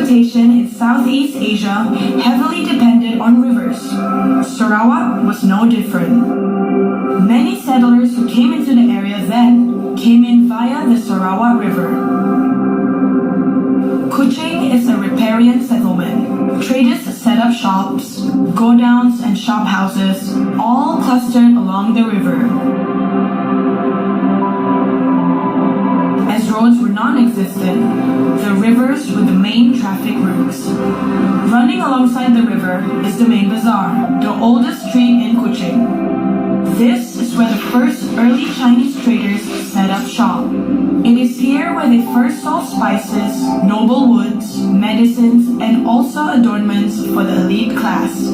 Transportation in Southeast Asia heavily depended on rivers. Sarawak was no different. Many settlers who came into the area then came in via the Sarawak River. Kuching is a riparian settlement. Traders set up shops, godowns and shop houses, all clustered along the river. As roads were non-existent, the rivers were the main traffic routes. Running alongside the river is the main bazaar, the oldest street in Kuching. This is where the first early Chinese traders set up shop. It is here where they first sold spices, noble woods, medicines, and also adornments for the elite class.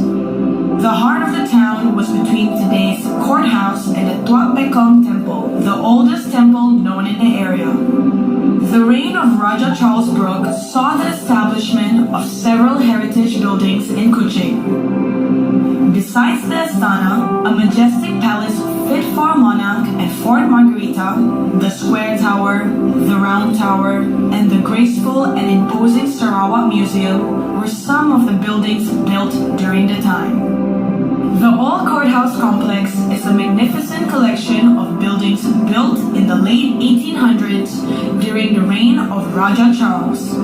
The heart of the town was between today's courthouse and the Tuak Bekong Temple, the oldest temple known in the area. The reign of Raja Charles Brooke saw the establishment of several heritage buildings in Kuching. Besides the Astana, a majestic palace fit for a monarch at Fort Margarita, the Square Tower, the Round Tower, and the graceful and imposing Sarawak Museum were some of the buildings built during the time. The Old Courthouse Complex is a magnificent collection of buildings built in the late 1800s during the reign of Raja Charles.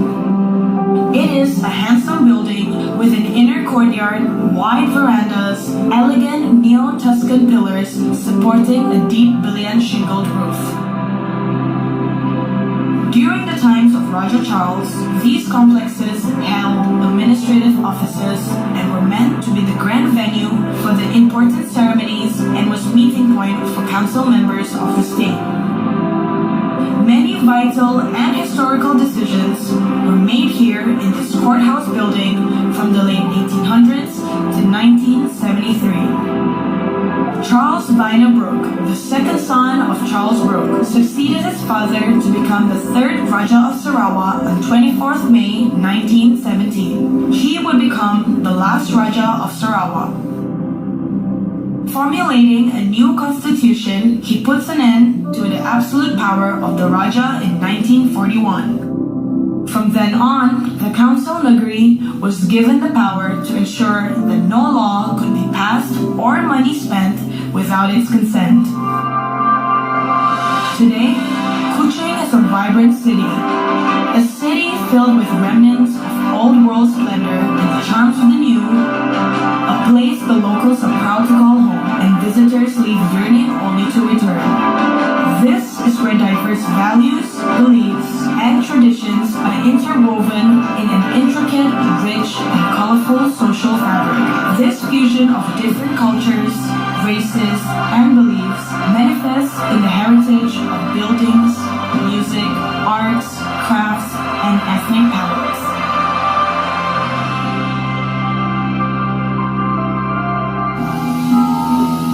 It is a handsome building with an inner courtyard, wide verandas, elegant neo-Tuscan pillars supporting a deep Billion shingled roof. During the times of Raja Charles, these complexes held administrative offices and were meant to be the grand venue for the important ceremonies and was meeting point for council members of the state. Many vital and historical decisions were made here in this courthouse building from the late 1800s to 1973. Charles Viner Brooke, the second son of Charles Brooke, succeeded his father to become the third Raja of Sarawak on 24th May 1917. He would become the last Raja of Sarawak. Formulating a new constitution, he puts an end to the absolute power of the Raja in 1941. From then on, the Council Negeri was given the power to ensure that no law could be passed or money spent without its consent. Today, Kuching is a vibrant city. A city filled with remnants of old world splendor and the charms of the new. A place the locals are proud to call home and visitors leave yearning only to return. This is where diverse values, beliefs, and traditions are interwoven in an intricate, rich, and colorful social fabric. This fusion of different cultures, races, and beliefs manifests in the heritage of buildings, music, arts, crafts, and ethnic palettes.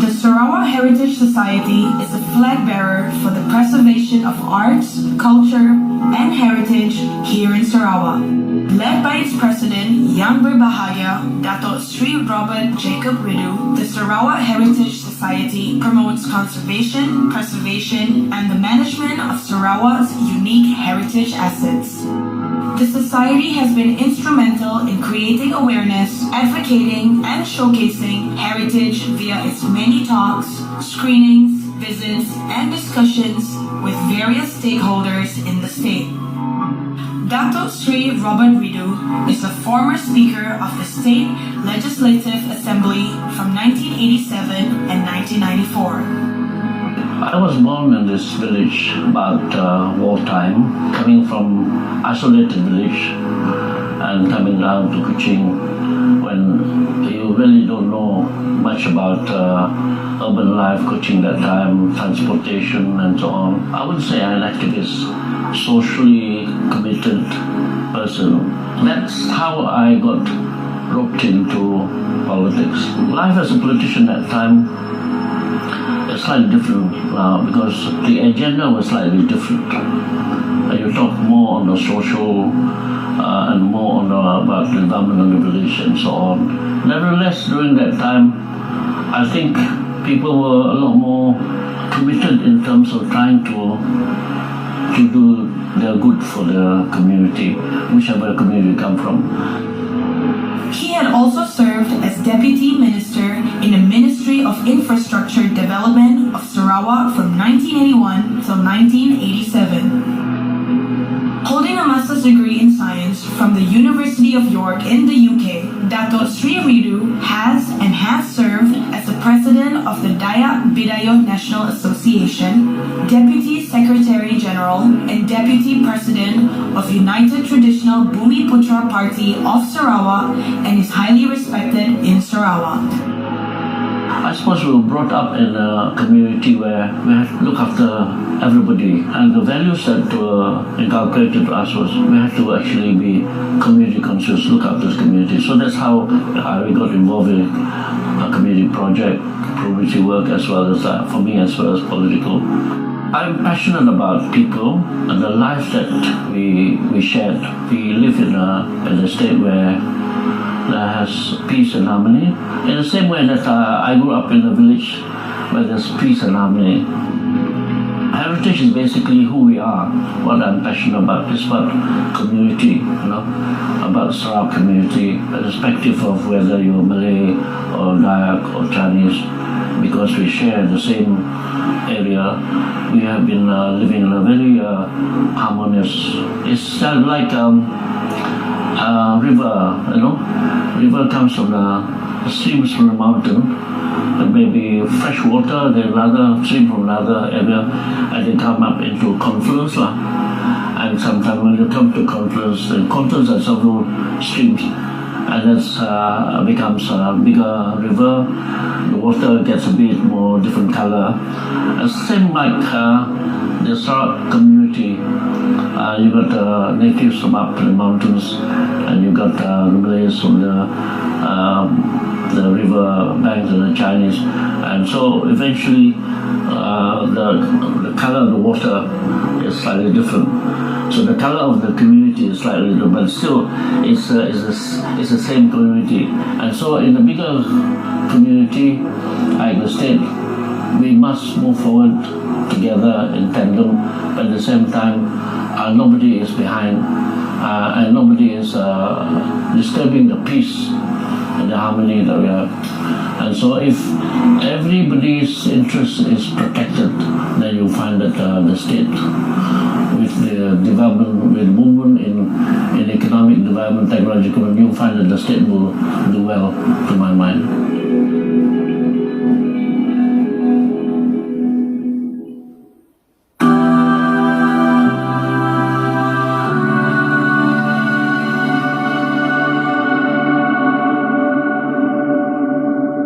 The Sarawak Heritage Society is a flag bearer for the preservation of arts, culture, and heritage here in Sarawak. Led by its president, Yang Berbahagia, Dato' Sri Robert Jacob Ridu, the Sarawak Heritage Society promotes conservation, preservation, and the management of Sarawak's unique heritage assets. The Society has been instrumental in creating awareness, advocating, and showcasing heritage via its many talks, screenings, visits, and discussions with various stakeholders in the state. Dato' Sri Robert Ridu is a former Speaker of the State Legislative Assembly from 1987 and 1994. I was born in this village about wartime, coming from isolated village and coming down to Kuching when you really don't know much about urban life, Kuching that time, transportation and so on. I would say I'm an activist, socially committed person. That's how I got roped into politics. Life as a politician at that time is slightly different now because the agenda was slightly different. You talk more on the social and more on about the development of the village and so on. Nevertheless, during that time, I think people were a lot more committed in terms of trying to do they're good for the community, whichever community you come from. He had also served as Deputy Minister in the Ministry of Infrastructure Development of Sarawak from 1981 till 1987. Holding a master's degree in science from the University of York in the UK, Dato Sri Ridu has served as the president of the Dayak Bidayuh National Association, Deputy Secretary General, and Deputy President of United Traditional Bumiputra Party of Sarawak, and is highly respected in Sarawak. I suppose we were brought up in a community where we had to look after everybody, and the values that were inculcated to us was we had to actually be community conscious, look after this community. So that's how we got involved in a community project, community work, as well as for me, as well as political. I'm passionate about people and the life that we shared. We live in a state where there has peace and harmony. In the same way that I grew up in a village where there's peace and harmony. Heritage is basically who we are. What I'm passionate about is about community, about the Sarawak community, irrespective of whether you're Malay or Dayak or Chinese, because we share the same area. We have been living in a very harmonious. It's like river, river comes from the streams from the mountain. There may be fresh water, then another stream from another area, and they come up into confluence. And sometimes when you come to confluence, the confluence are several streams, and that becomes a bigger river. The water gets a bit more different color. Same like the Sarawak community. You got the natives from up in the mountains, and you got the Malays from the river banks and the Chinese, and so eventually the color of the water is slightly different. So the color of the community is slightly different, but still it's the same community. And so in the bigger community, like the state, we must move forward together in tandem, but at the same time, nobody is behind, and nobody is disturbing the peace and the harmony that we have. And so if everybody's interest is protected, then you'll find that the state, with the development, with movement in economic development, technological, you'll find that the state will do well, to my mind.